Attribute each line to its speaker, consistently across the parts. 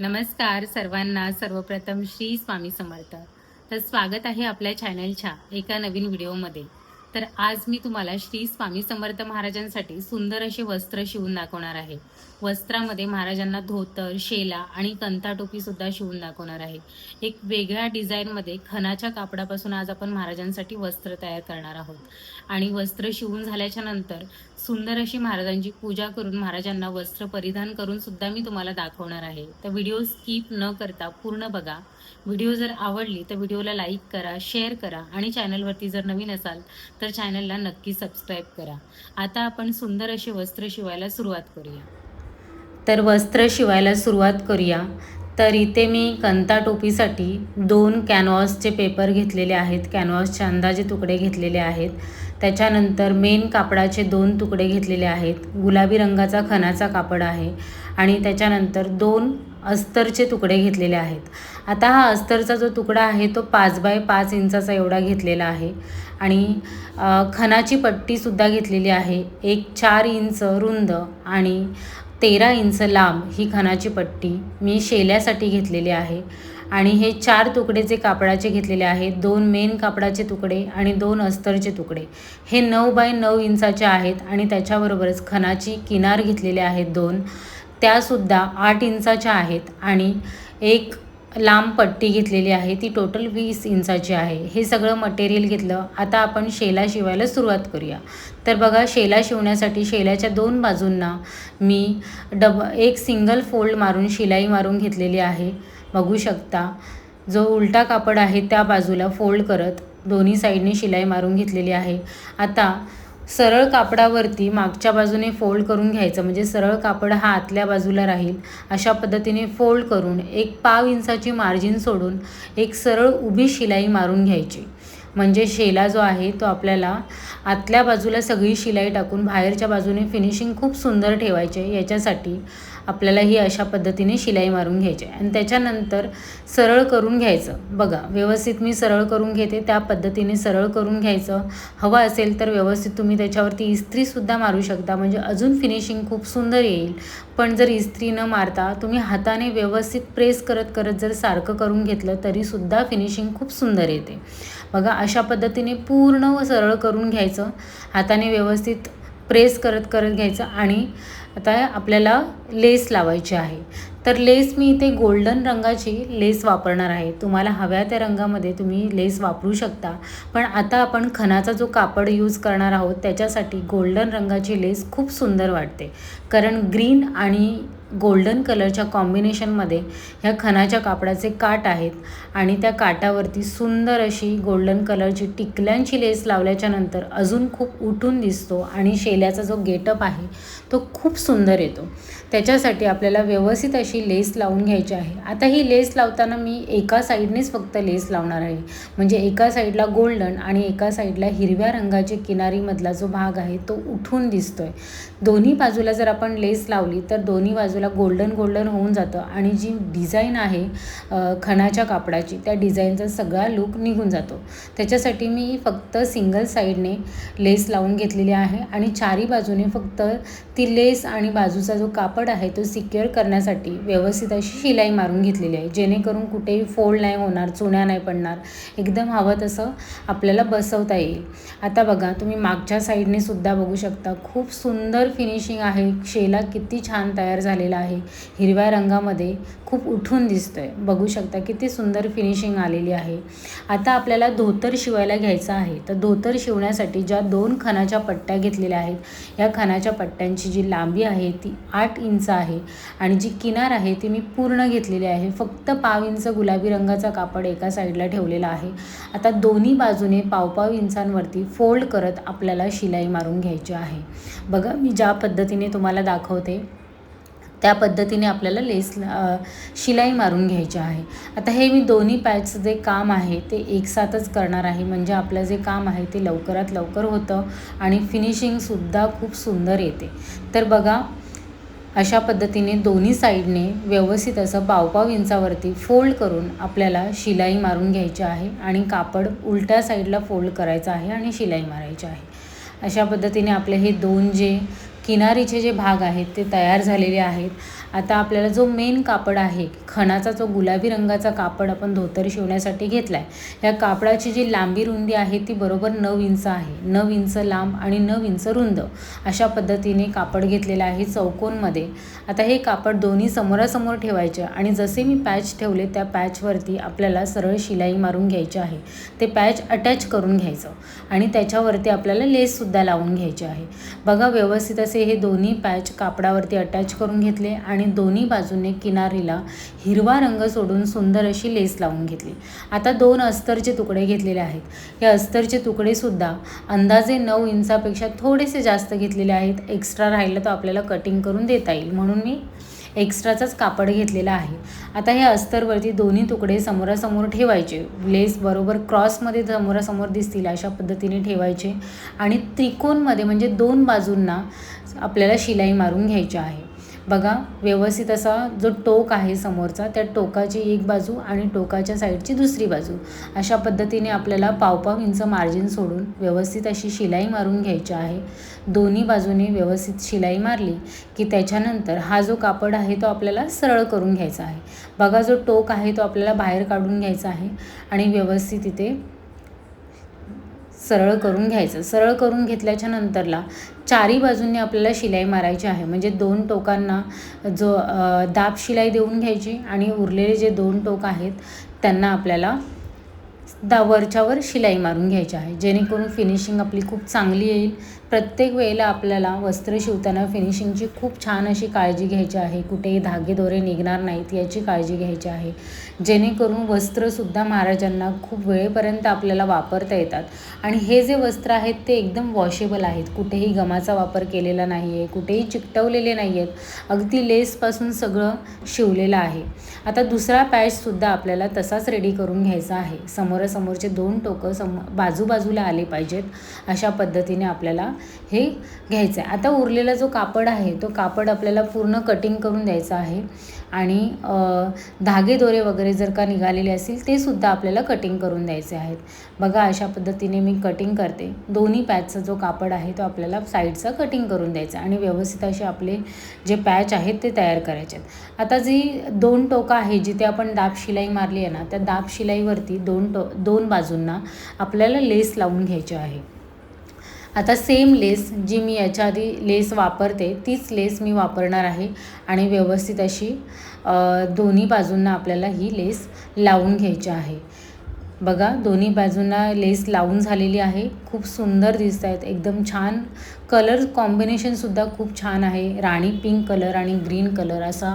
Speaker 1: नमस्कार सर्वांना. सर्वप्रथम श्री स्वामी समर्थ. तर स्वागत आहे आपल्या चॅनलच्या एका नवीन व्हिडिओमध्ये. तर आज मी तुम्हाला श्री स्वामी समर्थ महाराजांसाठी सुंदर असे वस्त्र शिवून दाखवणार आहे. वस्त्रामध्ये महाराजांना धोतर, शेला आणि कंठाटोपी सुद्धा शिवून दाखवणार आहे. एक वेगळ्या डिझाईनमध्ये खणाच्या कापडापासून आज आपण महाराजांसाठी वस्त्र तयार करणार आहोत. आणि वस्त्र शिवून झाल्याच्या नंतर सुंदर अशी महाराजांची पूजा करून महाराजांना वस्त्र परिधान करून सुद्धा मी तुम्हाला दाखवणार आहे. तर व्हिडिओ स्किप न करता पूर्ण बघा. व्हिडिओ जर आवडली तर व्हिडिओला लाईक करा, शेअर करा आणि चॅनलवरती जर नवीन असाल तर चॅनलला नक्की सबस्क्राईब करा. आता आपण सुंदर असे वस्त्र शिवायला सुरुवात करूया. तर वस्त्र शिवायला सुरुवात करूया. तर इथे मी कंठाटोपीसाठी 2 कॅनव्हासचे पेपर घेतलेले आहेत. कॅनव्हासचे अंदाजे तुकडे घेतलेले आहेत. त्याच्यानंतर मेन कापडाचे 2 तुकडे घेतलेले आहेत. गुलाबी रंगाचा खणाचा कापड आहे आणि त्याच्यानंतर 2 अस्तरचे तुकडे घेतलेले आहेत. आता हा अस्तरचा जो तुकडा आहे तो 5 बाय 5 इंचाचा एवढा घेतलेला आहे आणि खणाची पट्टीसुद्धा घेतलेली आहे. एक 4 इंच रुंद आणि 13 इंच लांब ही खणाची पट्टी मी शेल्यासाठी घेतलेली आहे. आणि हे 4 तुकडे जे कापडाचे घेतलेले आहेत, 2 मेन कापडाचे तुकडे आणि 2 अस्तरचे तुकडे, हे 9 बाय 9 इंचाचे आहेत. आणि त्याच्याबरोबरच खणाची किनार घेतलेले आहेत 2, त्यासुद्धा 8 इंचाच्या आहेत. आणि एक लांब पट्टी घेतलेली आहे, ती टोटल 20 इंचाची आहे. हे सगळं मटेरियल घेतलं. आता आपण शेला शिवायला सुरुवात करूया. तर बघा, शेला शिवण्यासाठी शेल्याच्या 2 बाजूंना मी एक सिंगल फोल्ड मारून शिलाई मारून घेतलेली आहे. बघू शकता, जो उलटा कापड आहे त्या बाजूला फोल्ड करत दोन्ही साईडने शिलाई मारून घेतलेली आहे. आता सरळ कापडावरती मागच्या बाजूने फोल्ड करून घ्यायचं, म्हणजे सरळ कापड हा आतल्या बाजूला राहील. अशा पद्धतीने फोल्ड करून एक पाव इंचाची मार्जिन सोडून एक सरळ उभी शिलाई मारून घ्यायची. म्हणजे शेला जो आहे तो आपल्याला आतल्या बाजूला सगळी शिलाई टाकून बाहेरच्या बाजूने फिनिशिंग खूप सुंदर ठेवायचे. याच्यासाठी आपल्याला ही अशा पद्धतीने शिलाई मारून घ्यायची आणि त्याच्यानंतर सरळ करून घ्यायचं. बघा, व्यवस्थित मी सरळ करून घेते, त्या पद्धतीने सरळ करून घ्यायचं. हवं असेल तर व्यवस्थित तुम्ही त्याच्यावरती इस्त्रीसुद्धा मारू शकता, म्हणजे अजून फिनिशिंग खूप सुंदर येईल. पण जर इस्त्री न मारता तुम्ही हाताने व्यवस्थित प्रेस करत करत जर सारखं करून घेतलं तरीसुद्धा फिनिशिंग खूप सुंदर येते. बघा, अशा पद्धतीने पूर्ण सरळ करून घ्यायचं, हाताने व्यवस्थित प्रेस करत करत घ्यायचं. आणि आता आपल्याला लेस लावायची आहे. तर लेस मी इथे गोल्डन रंगाची लेस वापरणार आहे. तुम्हाला हव्या त्या रंगामध्ये तुम्ही लेस वापरू शकता, पण आता आपण खणाचा जो कापड यूज करणार आहोत त्याच्यासाठी गोल्डन रंगाची लेस खूप सुंदर वाटते. कारण ग्रीन आणि गोल्डन कलरच्या कॉम्बिनेशनमध्ये ह्या खणाच्या कापडाचे काठ आहेत आणि त्या काठावरती सुंदर अशी गोल्डन कलरची टिकल्यांची लेस लावल्याच्या नंतर अजून खूप उठून दिसतो आणि शेल्याचा जो गेटअप आहे तो खूप सुंदर येतो. त्याच्यासाठी आपल्याला व्यवस्थित अशी लेस लावून घ्यायची आहे. आता ही लेस लावताना मी एका साईडनेच फक्त लेस लावणार आहे, म्हणजे एका साईडला गोल्डन आणि एका साईडला हिरव्या रंगाची किनारीमधला जो भाग आहे तो उठून दिसतोय. दोन्ही बाजूला जर आपण लेस लावली तर दोन्ही बाजूला गोल्डन गोल्डन होऊन जातं आणि जी डिझाईन आहे खणाच्या कापडाची त्या डिझाईनचा सगळा लूक निघून जातो. त्याच्यासाठी मी फक्त सिंगल साईडने लेस लावून घेतलेली आहे आणि चारी बाजूने फक्त ती लेस आणि बाजूचा जो कापड आहे तो सिक्युअर करण्यासाठी व्यवस्थित अशी शिलाई मारून घेतलेली आहे, जेणेकरून कुठेही फोल्ड नाही होणार, चुण्या नाही पडणार, एकदम हवं तसं आपल्याला बसवता येईल. आता बघा, तुम्ही मागच्या साईडने सुद्धा बघू शकता, खूप सुंदर फिनिशिंग आहे. शेला किती छान तयार झालेला आहे, हिरव्या रंगामध्ये खूप उठून दिसतोय. बघू शकता किती सुंदर फिनिशिंग आलेली आहे. आता आपल्याला धोतर शिवायला घ्यायचं आहे. तर धोतर शिवण्यासाठी ज्या 2 खणाच्या पट्ट्या घेतलेल्या आहेत, या खणाच्या पट्ट्यांची जी लांबी आहे ती 8 इंच आहे आणि जी किनार आहे ती मी पूर्ण घेतलेली आहे. फक्त पाव इंच गुलाबी रंगाचा कापड एका साईडला ठेवलेला आहे. आता दोन्ही बाजूने पाव इंचांवरती फोल्ड करत आपल्याला शिलाई मारून घ्यायची आहे. बघा, मी ज्या पद्धतीने तुम्हाला दाखवते त्या पद्धतीने आपल्याला शिलाई मारून घ्यायची आहे. आता हे मी दोन्ही पॅचचं जे काम आहे ते एकसाथच करणार आहे, म्हणजे आपलं जे काम आहे ते लवकरात लवकर होतं आणि फिनिशिंगसुद्धा खूप सुंदर येते. तर बघा, अशा पद्धतीने दोन्ही साईडने व्यवस्थित असं पाव इंचावरती फोल्ड करून आपल्याला शिलाई मारून घ्यायची आहे आणि कापड उलट्या साईडला फोल्ड करायचं आहे आणि शिलाई मारायची आहे. अशा पद्धतीने आपले हे 2 जे किनारीचे जे भाग आहेत ते तयार झालेले आहेत. आता आपल्याला जो मेन कापड आहे, खणाचा जो गुलाबी रंगाचा कापड आपण धोतर शिवण्यासाठी घेतला आहे, या कापडाची जी लांबी रुंदी आहे ती बरोबर 9 इंच आहे. 9 इंच लांब आणि 9 इंच रुंद अशा पद्धतीने कापड घेतलेलं आहे चौकोनमध्ये. आता हे कापड दोन्ही समोरासमोर ठेवायचे आणि जसे मी पॅच ठेवले त्या पॅचवरती आपल्याला सरळ शिलाई मारून घ्यायची आहे. ते पॅच अटॅच करून घ्यायचं आणि त्याच्यावरती आपल्याला लेससुद्धा लावून घ्यायची आहे. बघा, व्यवस्थित असे हे दोन्ही पॅच कापडावरती अटॅच करून घेतले आणि दोन्ही बाजूने किनारीला हिरवा रंग सोडून सुंदर अशी लेस लावून घेतली. आता 2 अस्तरचे तुकडे घेतलेले आहेत. या अस्तरचे तुकडेसुद्धा अंदाजे 9 इंचापेक्षा थोडेसे जास्त घेतलेले आहेत. एक्स्ट्रा राहिलं तर आपल्याला कटिंग करून देता येईल म्हणून मी एक्स्ट्राचाच कापड घेतलेला आहे. आता ह्या अस्तरवरती दोन्ही तुकडे समोरासमोर ठेवायचे. लेस बरोबर क्रॉसमध्ये समोरासमोर दिसतील अशा पद्धतीने ठेवायचे आणि त्रिकोणमध्ये म्हणजे 2 बाजूंना आपल्याला शिलाई मारून घ्यायची आहे. बघा, व्यवस्थित असा जो टोक आहे समोरचा, त्या टोकाची एक बाजू आणि टोकाच्या साईडची दुसरी बाजू अशा पद्धतीने आपल्याला पाव इंच मार्जिन सोडून व्यवस्थित अशी शिलाई मारून घ्यायची आहे. दोन्ही बाजूने व्यवस्थित शिलाई मारली की त्याच्यानंतर हा जो कापड आहे तो आपल्याला सरळ करून घ्यायचा आहे. बघा, जो टोक आहे तो आपल्याला बाहेर काढून घ्यायचा आहे आणि व्यवस्थित इथे सरळ करून घ्यायचं. सरळ करून घेतल्याच्या नंतरला चारी बाजूंनी आपल्याला शिलाई मारायची आहे. म्हणजे 2 टोकांना जो दाब शिलाई देऊन घ्यायची आणि उरलेले जे 2 टोक आहेत त्यांना आपल्याला वरच्यावर शिलाई मारून घ्यायची आहे, जेणेकरून फिनिशिंग आपली खूप चांगली येईल. प्रत्येक वेळेला आपल्याला वस्त्र शिवताना फिनिशिंगची खूप छान अशी काळजी घ्यायची आहे. कुठेही धागेदोरे निघणार नाहीत याची काळजी घ्यायची आहे, जेणेकरून वस्त्रसुद्धा महाराजांना खूप वेळेपर्यंत आपल्याला वापरता येतात. आणि हे जे वस्त्र आहेत ते एकदम वॉशेबल आहेत. कुठेही गमाचा वापर केलेला नाही आहे, कुठेही चिकटवलेले नाही आहेत. अगदी लेसपासून सगळं शिवलेलं आहे. आता दुसरा पॅचसुद्धा आपल्याला तसाच रेडी करून घ्यायचा आहे. समोरासमोरचे 2 टोकं बाजूबाजूला आले पाहिजेत अशा पद्धतीने आपल्याला हे घ्यायचं आहे. आता उरलेला जो कापड आहे तो कापड आपल्याला पूर्ण कटिंग करून द्यायचा आहे आणि धागेदोरे वगैरे जर का निघालेले असतील ते सुद्धा आपल्याला कटिंग करून द्यायचे आहेत. बघा, अशा पद्धतीने मी कटिंग करते. दोन्ही पॅचचा जो कापड आहे तो आपल्याला साईडचा कटिंग करून द्यायचा आणि व्यवस्थित असे आपले जे पॅच आहेत ते तयार करायचे आहेत. आता जी 2 टोकं आहे जिथे आपण दाब शिलाई मारली आहे ना, त्या दाब शिलाईवरती 2 बाजूंना आपल्याला लेस लावून घ्यायची आहे. आता सेम लेस जी मी याच्या आधी लेस वापरते तीच लेस मी वापरणार आहे आणि व्यवस्थित अशी दोन्ही बाजूंना आपल्याला ही लेस लावून घ्यायची आहे. बघा, दोन्ही बाजूंना लेस लावून झालेली आहे. खूप सुंदर दिसत आहेत, एकदम छान. कलर कॉम्बिनेशनसुद्धा खूप छान आहे. राणी पिंक कलर आणि ग्रीन कलर असा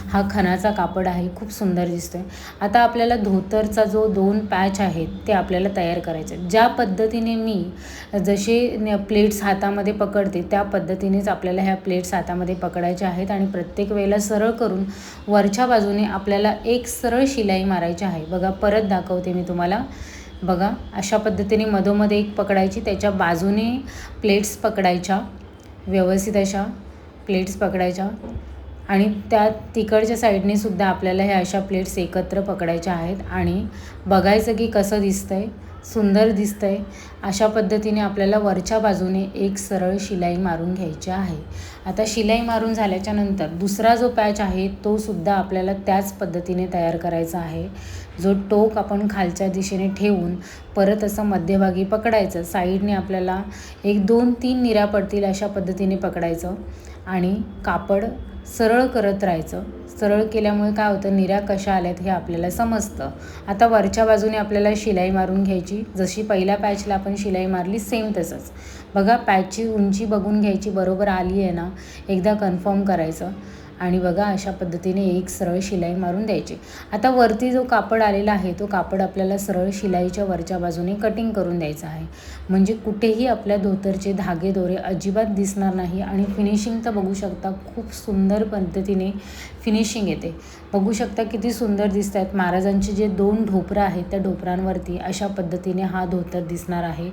Speaker 1: हा खणाचा कापड आहे, खूप सुंदर दिसतो आहे. आता आपल्याला धोतरचा जो 2 पॅच आहेत ते आपल्याला तयार करायचे. ज्या पद्धतीने मी जसे प्लेट्स हातामध्ये पकडते त्या पद्धतीनेच आपल्याला ह्या प्लेट्स हातामध्ये पकडायच्या आहेत आणि प्रत्येक वेळेला सरळ करून वरच्या बाजूने आपल्याला एक सरळ शिलाई मारायची आहे. बघा, परत दाखवते मी तुम्हाला. बघा, अशा पद्धतीने मधोमध एक पकडायची, त्याच्या बाजूने प्लेट्स पकडायच्या, व्यवस्थित अशा प्लेट्स पकडायच्या आणि त्या तिकडच्या साईडने सुद्धा आपल्याला ह्या अशा प्लेट्स एकत्र पकडायच्या आहेत आणि बघायचं की कसं दिसतंय, सुंदर दिसतंय. अशा पद्धतीने आपल्याला वरच्या बाजूने एक सरळ शिलाई मारून घ्यायची आहे. आता शिलाई मारून झाल्याच्या नंतर दुसरा जो पॅच आहे तो सुद्धा आपल्याला त्याच पद्धतीने तयार करायचा आहे. जो टोक आपण खालच्या दिशेने ठेवून परत असं मध्यभागी पकडायचं. साईडने आपल्याला 1, 2, 3 निऱ्या पडतील अशा पद्धतीने पकडायचं आणि कापड सरळ करत राहायचं. सरळ केल्यामुळे काय होतं, निऱ्या कशा आल्यात हे आपल्याला समजतं. आता वरच्या बाजूने आपल्याला शिलाई मारून घ्यायची. जशी पहिल्या पॅचला आपण शिलाई मारली सेम तसंच. बघा, पॅचची उंची बघून घ्यायची, बरोबर आली आहे ना, एकदा कन्फर्म करायचं आणि बघा अशा पद्धतीने एक सरळ शिलाई मारून द्यायची. आता वरती जो कापड आलेला आहे तो कापड आपल्याला सरळ शिलाईच्या वरच्या बाजूने कटिंग करून द्यायचा आहे. म्हणजे कुठेही आपल्या धोतरचे धागे दोरे अजिबात दिसणार नाही आणि फिनिशिंग तर बघू शकता, खूप सुंदर पद्धतीने
Speaker 2: फिनिशिंग येते. बघू शकता किती सुंदर दिसत आहेत. महाराजांचे जे 2 ढोपरं आहेत त्या ढोपरांवरती अशा पद्धतीने हा धोतर दिसणार आहे.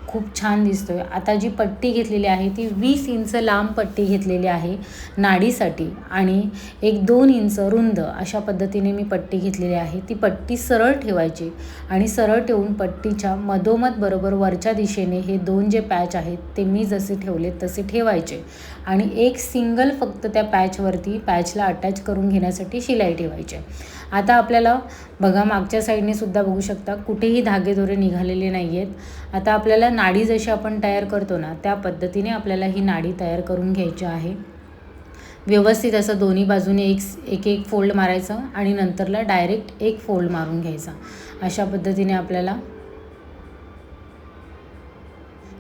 Speaker 2: खूप छान दिसतोय. आता जी पट्टी घेतलेली आहे ती 20 इंच लांब पट्टी घेतलेली आहे नाडीसाठी आणि एक 2 इंच रुंद अशा पद्धतीने मी पट्टी घेतलेली आहे. ती पट्टी सरळ ठेवायची आणि सरळ ठेवून पट्टीच्या मधोमध बरोबर वरच्या दिशेने हे 2 जे पॅच आहेत ते मी जसे ठेवले तसे ठेवायचे आणि एक सिंगल फक्त त्या पॅचला अटॅच करून घेण्यासाठी शिलाई ठेवायची. आता आपल्याला बघा मागच्या साईडने सुद्धा बघू शकता कुठेही धागेदोरे निघालेले नाही आहेत. आता आपल्याला नाडी जशी आपण तयार करतो ना त्या पद्धतीने आपल्याला ही नाडी तयार करून घ्यायची आहे. व्यवस्थित असं दोन्ही बाजूने एक फोल्ड मारायचं आणि नंतरला डायरेक्ट एक फोल्ड मारून घ्यायचा. अशा पद्धतीने आपल्याला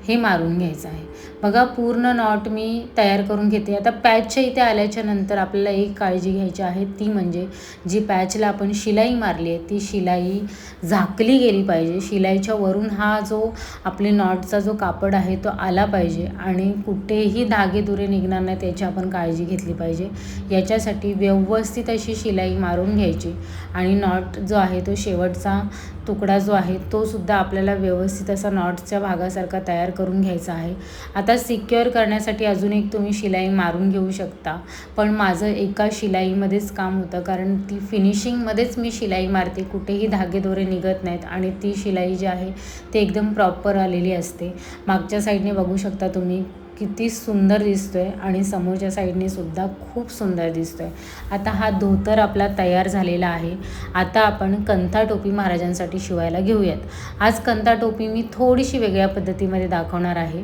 Speaker 2: हे मारून घ्यायचं आहे. बघा पूर्ण नॉट मी तयार करून घेते. आता पॅचच्या इथे आल्याच्या नंतर आपल्याला एक काळजी घ्यायची आहे ती म्हणजे जी पॅचला आपण शिलाई मारली आहे ती शिलाई झाकली गेली पाहिजे. शिलाईच्या वरून हा जो आपले नॉटचा जो कापड आहे तो आला पाहिजे आणि कुठेही धागेदुरे निघणार नाही त्याची आपण काळजी घेतली पाहिजे. याच्यासाठी व्यवस्थित अशी शिलाई मारून घ्यायची आणि नॉट जो आहे तो शेवटचा तुकडा जो आहे तो सुद्धा आपल्याला व्यवस्थित असा नॉटच्या भागासारखा तयार करून घ्यायचा आहे. आता सिक्युअर करण्यासाठी अजून एक तुम्ही शिलाई मारून घेऊ शकता, पण माझं एका शिलाईमध्येच काम होतं कारण ती फिनिशिंगमध्येच मी शिलाई मारते. कुठेही धागेदोरे निघत नाहीत आणि ती शिलाई जी आहे ती एकदम प्रॉपर आलेली असते. मागच्या साईडने बघू शकता तुम्ही किती सुंदर दिसतोय आणि समोरच्या साईडने सुद्धा खूप सुंदर दिसतोय. आता हा धोतर आपला तयार झालेला आहे. आता आपण कंथा टोपी महाराजांसाठी शिवायला घेऊयात. आज कंथा टोपी मी थोडीशी वेगळ्या पद्धतीमध्ये दाखवणार आहे.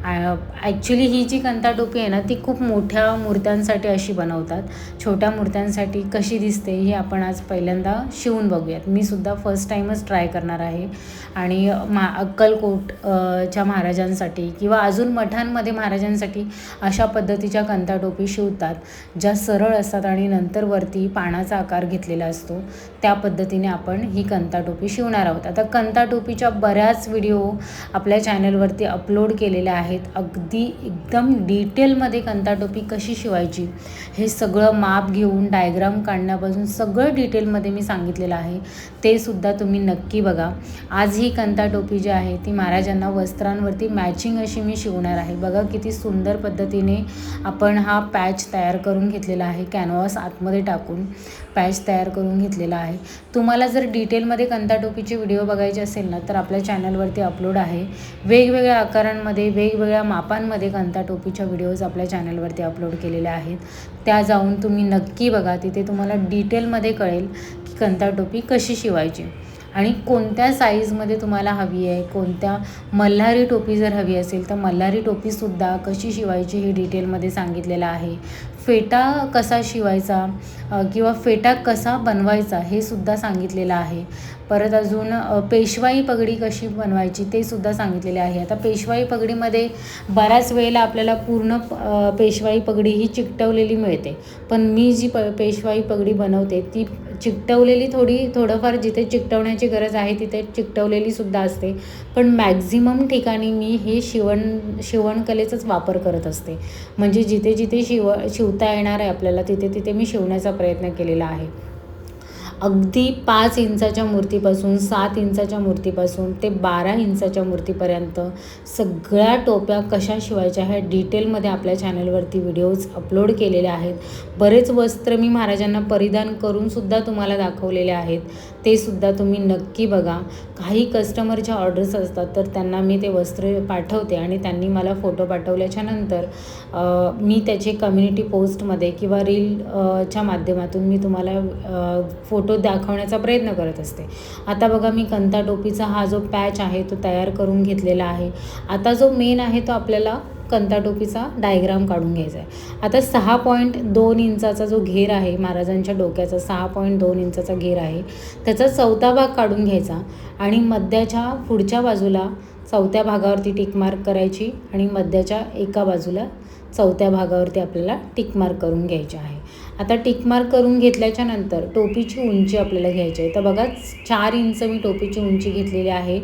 Speaker 2: ॲक्च्युली ही जी कंथा टोपी आहे ना ती खूप मोठ्या मूर्त्यांसाठी अशी बनवतात. छोट्या मूर्त्यांसाठी कशी दिसते हे आपण आज पहिल्यांदा शिवून बघूयात. मी सुद्धा फर्स्ट टाईमच ट्राय करणार आहे आणि अक्कलकोटच्या महाराजांसाठी किंवा अजून मठांमध्ये महाराजांसाठी अशा पद्धतीच्या कंथा टोपी शिवतात ज्या सरळ असतात आणि नंतर वरती पानाचा आकार घेतलेला असतो. त्या पद्धतीने आपण ही कंथा टोपी शिवणार आहोत. आता कंथा टोपीच्या बऱ्याच व्हिडिओ आपल्या चॅनलवरती अपलोड केलेल्या आहेत. अगदी एकदम डिटेलमध्ये कंथा टोपी कशी शिवायची हे सगळं माप घेऊन डायग्राम काढण्यापासून सगळं डिटेलमध्ये मी सांगितलेलं आहे. ते सुद्धा तुम्ही नक्की बघा. आज ही कंथा टोपी जी आहे ती महाराजांना वस्त्रांवरती मॅचिंग अशी मी शिवणार आहे. बघा किती सुंदर पद्धतीने आपण हा पॅच तयार करून घेतलेला आहे. कॅनव्हास आतमध्ये टाकून पॅच तयार करून घेतलेला आहे. तुम्हाला जर डिटेलमध्ये कंथा टोपीचे व्हिडिओ बघायचे असेल ना तर आपल्या चॅनलवरती अपलोड आहे. वेगवेगळ्या आकारांमध्ये वेगवेगळ्या मापांमध्ये कंथा टोपीच्या व्हिडिओज आपल्या चॅनलवरती अपलोड केलेल्या आहेत. त्या जाऊन तुम्ही नक्की बघा. तिथे तुम्हाला डिटेलमध्ये कळेल की कंथा टोपी कशी शिवायची आणि कोणत्या साईजमध्ये तुम्हाला हवी आहे. कोणत्या मल्हारी टोपी जर हवी असेल तर मल्हारी टोपीसुद्धा कशी शिवायची हे डिटेलमध्ये सांगितलेलं आहे. फेटा कसा शिवायचा किंवा फेटा कसा बनवायचा हे सुद्धा सांगितलेलं आहे. परत अजून पेशवाई पगडी कशी बनवायची ते सुद्धा सांगितलेले आहे. आता पेशवाई पगडीमध्ये बऱ्याच वेळेला आपल्याला पूर्ण पेशवाई पगडी ही चिकटवलेली मिळते, पण मी जी पेशवाई पगडी बनवते ती चिकटवलेली थोडंफार जिथे चिकटवण्याची गरज आहे तिथे चिकटवलेली सुद्धा असते, पण मॅक्झिमम ठिकाणी मी हे शिवणकलेचाच वापर करत असते. म्हणजे जिथे जिथे शिवता येणार आहे आपल्याला तिथे तिथे मी शिवण्याचा प्रयत्न केलेला आहे. अगदी 5 इंचाच्या मूर्तीपासून 7 इंचाच्या मूर्तीपासून ते 12 इंचाच्या मूर्तीपर्यंत सगळ्या टोप्या कशा शिवायच्या ह्या डिटेलमध्ये आपल्या चॅनलवरती व्हिडिओज अपलोड केलेले आहेत. बरेच वस्त्र मी महाराजांना परिधान करूनसुद्धा तुम्हाला दाखवलेले आहेत. ते सुद्धा तुम्ही नक्की बघा. काही कस्टमरच्या ऑर्डर्स असतात तर त्यांना मी ते वस्त्र पाठवते आणि त्यांनी मला फोटो पाठवल्याच्या नंतर मी त्याचे कम्युनिटी पोस्टमध्ये किंवा रीलच्या माध्यमातून मी तुम्हाला फोटो दाखवण्याचा प्रयत्न करत असते. आता बघा मी कंथा टोपीचा हा जो पॅच आहे तो तयार करून घेतलेला आहे. आता जो मेन आहे तो आपल्याला कंथा टोपीचा डायग्राम काढून घ्यायचा आहे. आता 6.2 इंचाचा जो घेर आहे महाराजांच्या डोक्याचा 6.2 इंचाचा घेर आहे त्याचा चौथा भाग काढून घ्यायचा आणि मध्याच्या पुढच्या बाजूला चौथ्या भागावरती टिक मार्क करायची आणि मध्याच्या एका बाजूला चौथ्या भागावरती आपल्याला टिक मार्क करून घ्यायचे आहे. आता टिक मार्क करून घेतल्याच्या नंतर टोपीची उंची आपल्याला घ्यायची आहे. तर बघा 4 इंच मी टोपीची उंची घेतलेली आहे.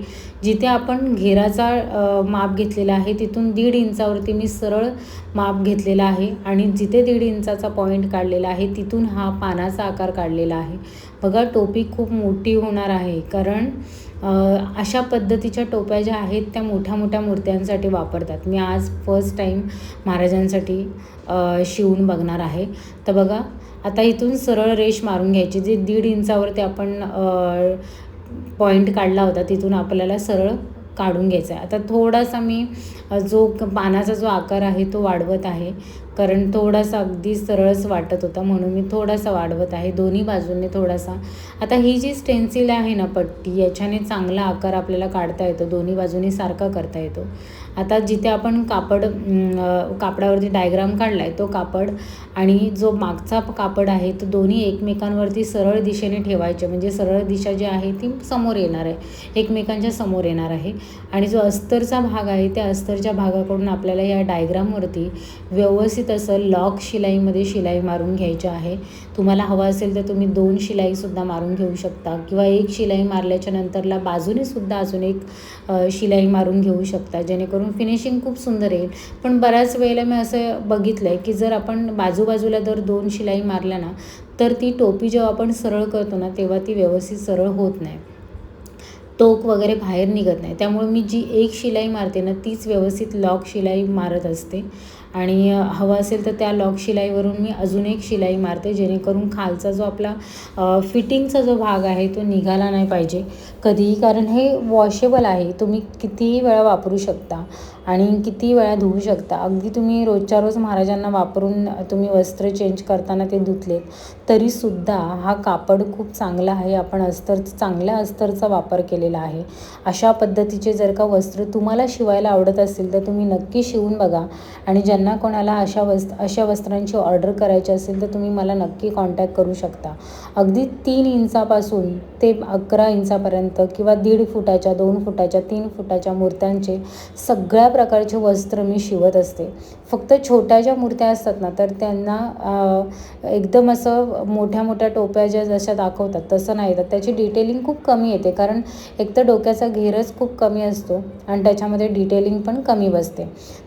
Speaker 2: जिथे आपण घेराचा माप घेतलेला आहे तिथून 1.5 इंचावरती मी सरळ माप घेतलेला आहे आणि जिथे 1.5 इंचाचा पॉईंट काढलेला आहे तिथून हा पानाचा आकार काढलेला आहे. बघा टोपी खूप मोठी होणार आहे, कारण अशा पद्धतीच्या टोप्या ज्या आहेत त्या मोठ्या मोठ्या मूर्त्यांसाठी वापरतात. मी आज फर्स्ट टाईम महाराजांसाठी शिवून बघणार आहे. तर बघा आता इथून सरळ रेष मारून घ्यायची. जे 1.5 इंचावरती आपण पॉईंट काढला होता तिथून आपल्याला सरळ काढून घ्यायचा आहे. आता थोडासा मी जो पानाचा जो आकार आहे तो वाढवत आहे, कारण थोडासा अगदी सरळच वाटत होता म्हणून मी थोडासा वाढवत आहे दोन्ही बाजूंनी थोडासा. आता ही जी स्टेन्सिल आहे ना पट्टी, याच्याने चांगला आकार आपल्याला काढता येतो, दोन्ही बाजूंनी सारखा करता येतो. आता जिथे आपण कापडावरती डायग्राम काढला आहे तो कापड आणि जो मागचा कापड आहे तो दोन्ही एकमेकांवरती सरळ दिशेने ठेवायचे, म्हणजे सरळ दिशा जी आहे ती समोर येणार आहे, एकमेकांच्या समोर येणार आहे. आणि जो अस्तरचा भाग आहे त्या अस्तरच्या भागाकडून आपल्याला या डायग्रामवरती व्यवस्थित असं लॉक शिलाईमध्ये शिलाई मारून घ्यायची आहे. तुम्हाला हवं असेल तर तुम्ही 2 शिलाईसुद्धा मारून घेऊ शकता किंवा 1 शिलाई मारल्याच्या नंतरला बाजूनेसुद्धा अजून 1 शिलाई मारून घेऊ शकता, जेणेकरून फिनिशिंग खूप सुंदर येईल. पण बऱ्याच वेळेला मी असं बघितलं आहे की जर आपण बाजूबाजूला जर 2 शिलाई मारल्या ना तर ती टोपी जेव्हा आपण सरळ करतो ना तेव्हा ती व्यवस्थित सरळ होत नाही, टोक वगैरे बाहेर निघत नाही. त्यामुळे मी जी 1 शिलाई मारते ना तीच व्यवस्थित लॉक शिलाई मारत असते आणि हवं असेल तर त्या लॉक शिलाईवरून मी अजून 1 शिलाई मारते, जेणेकरून खालचा जो आपला फिटिंगचा जो भाग आहे तो निघाला नाही पाहिजे कधीही, कारण हे वॉशेबल आहे, तुम्ही कितीही वेळा वापरू शकता आणि कितीही वेळा धुवू शकता. अगदी तुम्ही रोजच्या रोज महाराजांना वापरून तुम्ही वस्त्र चेंज करताना ते धुतलेत तरीसुद्धा हा कापड खूप चांगला आहे. आपण चांगल्या अस्तरचा वापर केलेला आहे. अशा पद्धतीचे जर का वस्त्र तुम्हाला शिवायला आवडत असेल तर तुम्ही नक्की शिवून बघा. आणि ज्यांना कोणाला अशा वस्त्रांची ऑर्डर करायची असेल तर तुम्ही मला नक्की कॉन्टॅक्ट करू शकता. अगदी 3 इंचापासून ते 11 इंचापर्यंत किंवा 1.5 फुटाच्या, 2 फुटाच्या, 3 फुटाच्या मूर्त्यांचे सगळ्या प्रकारचे वस्त्र मी शिवत असते. फक्त छोट्या ज्या मूर्त्या असतात ना तर त्यांना एकदम असं मोठ्या मोठ्या टोप्या ज्या जशा दाखवतात तसं नाही येतात, त्याची डिटेलिंग खूप कमी येते, कारण एक तर डोक्याचा घेरच खूप कमी असतो आणि त्याच्यामध्ये डिटेलिंग पण कमी बसते.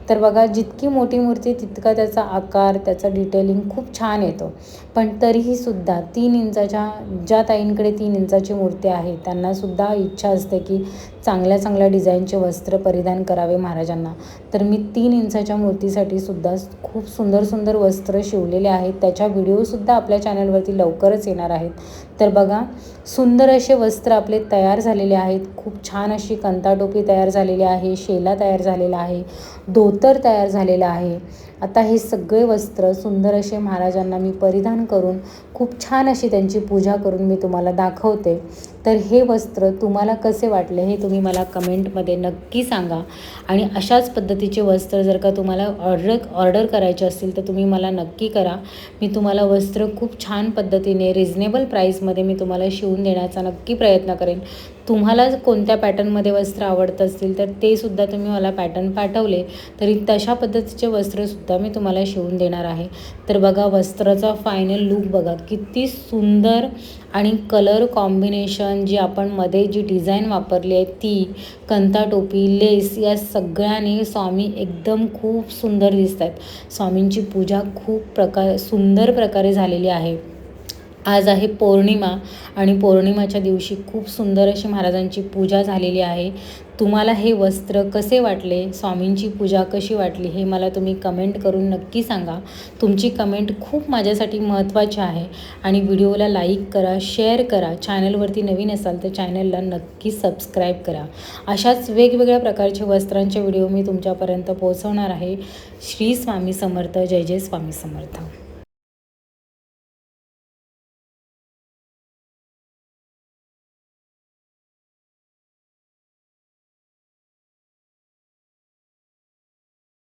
Speaker 2: तर बघा जितकी मोठी मूर्ती तितका त्याचा आकार, त्याचा डिटेलिंग खूप छान येतो. पण तरीही सुद्धा 3 इंचाच्या ज्या ताईंकडे 3 इंचाची मूर्ती आहे त्यांनासुद्धा इच्छा असते की चांगल्या चांगल्या डिझाईनचे वस्त्र परिधान करावे महाराजांना. तर मी 3 इंचाच्या मूर्तीसाठी सुद्धा खूप सुंदर सुंदर वस्त्र शिवलेले आहेत, त्याच्या व्हिडिओसुद्धा आपल्या चॅनलवरती लवकरच येणार आहेत. तर बघा सुंदर असे वस्त्र आपले तयार झालेले आहेत. खूप छान अशी कंताटोपी तयार झालेली आहे, शेला तयार झालेला आहे, धोतर तयार झालेलं आहे. आता हे सगळे वस्त्र सुंदर असे महाराजांना मी परिधान करून खूप छान अशी त्यांची पूजा करून मी तुम्हाला दाखवते. तर हे वस्त्र तुम्हाला कसे वाटले हे तुम्ही मला कमेंटमध्ये नक्की सांगा. आणि अशाच पद्धतीचे वस्त्र जर का तुम्हाला ऑर्डर करायचे असतील तर तुम्ही मला नक्की करा. मी तुम्हाला वस्त्र खूप छान पद्धतीने रिझनेबल प्राईसमध्ये मी तुम्हाला शिवून देण्याचा नक्की प्रयत्न करेन. तुम्हाला कोणत्या पॅटर्नमध्ये वस्त्र आवडत असतील तर ते सुद्धा तुम्ही मला पॅटर्न पाठवले तरी तशा पद्धतीचे वस्त्रसुद्धा मी तुम्हाला शिवून देणार आहे. तर बघा वस्त्राचा फायनल लूक बघा किती सुंदर, आणि कलर कॉम्बिनेशन जी आपण मध्ये जी डिझाईन वापरली आहे ती, कंताटोपी, लेस, या सगळ्याने स्वामी एकदम खूप सुंदर दिसत आहेत. स्वामींची पूजा खूप सुंदर प्रकारे झालेली आहे. आज आहे पौर्णिमा आणि पौर्णिमाच्या दिवशी खूप सुंदर अशी महाराजांची पूजा झालेली आहे. तुम्हाला हे वस्त्र कसे वाटले, स्वामींची पूजा कशी वाटली हे मला तुम्ही कमेंट करून नक्की सांगा. तुमची कमेंट खूप माझ्यासाठी महत्त्वाची आहे. आणि व्हिडिओला लाईक करा, शेअर करा. चॅनलवरती नवीन असाल तर चॅनलला नक्की सबस्क्राईब करा. अशाच वेगवेगळ्या प्रकारचे वस्त्रांचे व्हिडिओ मी तुमच्यापर्यंत पोहोचवणार आहे. श्री स्वामी समर्थ. जय जय स्वामी समर्थ.